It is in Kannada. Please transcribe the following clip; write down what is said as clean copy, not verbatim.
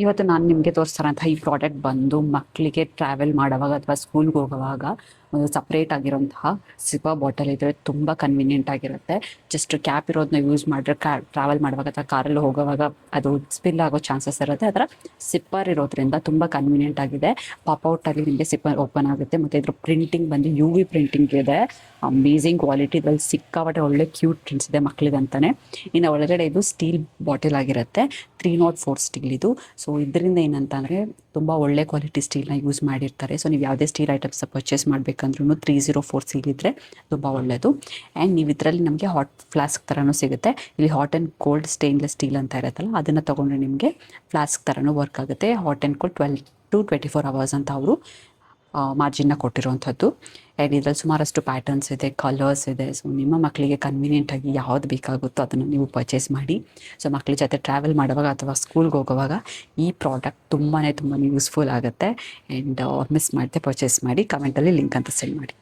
ಇವತ್ತು ನಾನು ನಿಮಗೆ ತೋರಿಸ್ತಾರಂತಹ ಈ ಪ್ರಾಡಕ್ಟ್ ಬಂದು ಮಕ್ಕಳಿಗೆ ಟ್ರಾವೆಲ್ ಮಾಡುವಾಗ ಅಥವಾ ಸ್ಕೂಲ್ಗೆ ಹೋಗುವಾಗ ಒಂದು ಸಪ್ರೇಟ್ ಆಗಿರೋಂತಹ ಸಿಪಾ ಬಾಟಲ್ ಇದ್ರೆ ತುಂಬ ಕನ್ವೀನಿಯೆಂಟ್ ಆಗಿರುತ್ತೆ. ಜಸ್ಟ್ ಕ್ಯಾಪ್ ಇರೋದನ್ನ ಯೂಸ್ ಮಾಡಿದ್ರೆ ಟ್ರಾವೆಲ್ ಮಾಡುವಾಗ ಅಥವಾ ಕಾರಲ್ಲಿ ಹೋಗುವಾಗ ಅದು ಸ್ಪಿಲ್ ಆಗೋ ಚಾನ್ಸಸ್ ಇರುತ್ತೆ. ಅದರ ಸಿಪ್ಪರ್ ಇರೋದ್ರಿಂದ ತುಂಬ ಕನ್ವೀನಿಯೆಂಟ್ ಆಗಿದೆ. ಪಾಪೌಟಲ್ಲಿ ನಿಮಗೆ ಸಿಪ್ಪರ್ ಓಪನ್ ಆಗುತ್ತೆ. ಮತ್ತು ಇದ್ರ ಪ್ರಿಂಟಿಂಗ್ ಬಂದು ಯು ವಿ ಪ್ರಿಂಟಿಂಗ್ ಇದೆ. ಅಮೇಝಿಂಗ್ ಕ್ವಾಲಿಟಿ, ಇದ್ರಲ್ಲಿ ಸಿಕ್ಕಾಪಟ್ಟೆ ಒಳ್ಳೆ ಕ್ಯೂಟ್ ಪ್ರಿಂಟ್ಸ್ ಇದೆ ಮಕ್ಕಳಿಗಂತಾನೆ. ಇನ್ನು ಒಳಗಡೆ ಇದು ಸ್ಟೀಲ್ ಬಾಟಲ್ ಆಗಿರುತ್ತೆ. 304 ಸ್ಟೀಲ್ ಇದು. ಸೊ ಇದರಿಂದ ಏನಂತಂದರೆ ತುಂಬ ಒಳ್ಳೆ ಕ್ವಾಲಿಟಿ ಸ್ಟೀಲ್ನ ಯೂಸ್ ಮಾಡಿರ್ತಾರೆ. ಸೊ ನೀವು ಯಾವುದೇ ಸ್ಟೀಲ್ ಐಟಮ್ಸ್ ಪರ್ಚೇಸ್ ಮಾಡಬೇಕಂದ್ರೂ 304 ಸ್ಟೀಲ್ ಇದ್ದರೆ ತುಂಬ ಒಳ್ಳೆಯದು. ಆ್ಯಂಡ್ ನೀವು ಇದರಲ್ಲಿ ನಮಗೆ ಹಾಟ್ ಫ್ಲಾಸ್ಕ್ ಥರನೂ ಸಿಗುತ್ತೆ. ಇಲ್ಲಿ hot and cold stainless steel ಅಂತ ಇರುತ್ತಲ್ಲ, ಅದನ್ನು ತೊಗೊಂಡ್ರೆ ನಿಮಗೆ ಫ್ಲಾಸ್ಕ್ ಥರನೂ ವರ್ಕ್ ಆಗುತ್ತೆ. Hot and cold 12 to 24 hours ಅಂತ ಅವರು ಮಾರ್ಜಿನ್ನ ಕೊಟ್ಟಿರುವಂಥದ್ದು. ಆ್ಯಂಡ್ ಇದರಲ್ಲಿ ಸುಮಾರಷ್ಟು ಪ್ಯಾಟರ್ನ್ಸ್ ಇದೆ, ಕಲರ್ಸ್ ಇದೆ. ಸೊ ನಿಮ್ಮ ಮಕ್ಕಳಿಗೆ ಕನ್ವೀನಿಯೆಂಟಾಗಿ ಯಾವ್ದು ಬೇಕಾಗುತ್ತೋ ಅದನ್ನು ನೀವು ಪರ್ಚೇಸ್ ಮಾಡಿ. ಸೊ ಮಕ್ಕಳ ಜೊತೆ ಟ್ರಾವೆಲ್ ಮಾಡುವಾಗ ಅಥವಾ ಸ್ಕೂಲ್ಗೆ ಹೋಗುವಾಗ ಈ ಪ್ರಾಡಕ್ಟ್ ತುಂಬಾ ಯೂಸ್ಫುಲ್ ಆಗುತ್ತೆ. ಆ್ಯಂಡ್ ಮಿಸ್ ಮಾಡದೆ ಪರ್ಚೇಸ್ ಮಾಡಿ. ಕಮೆಂಟಲ್ಲಿ ಲಿಂಕ್ ಅಂತ ಸೆಂಡ್ ಮಾಡಿ.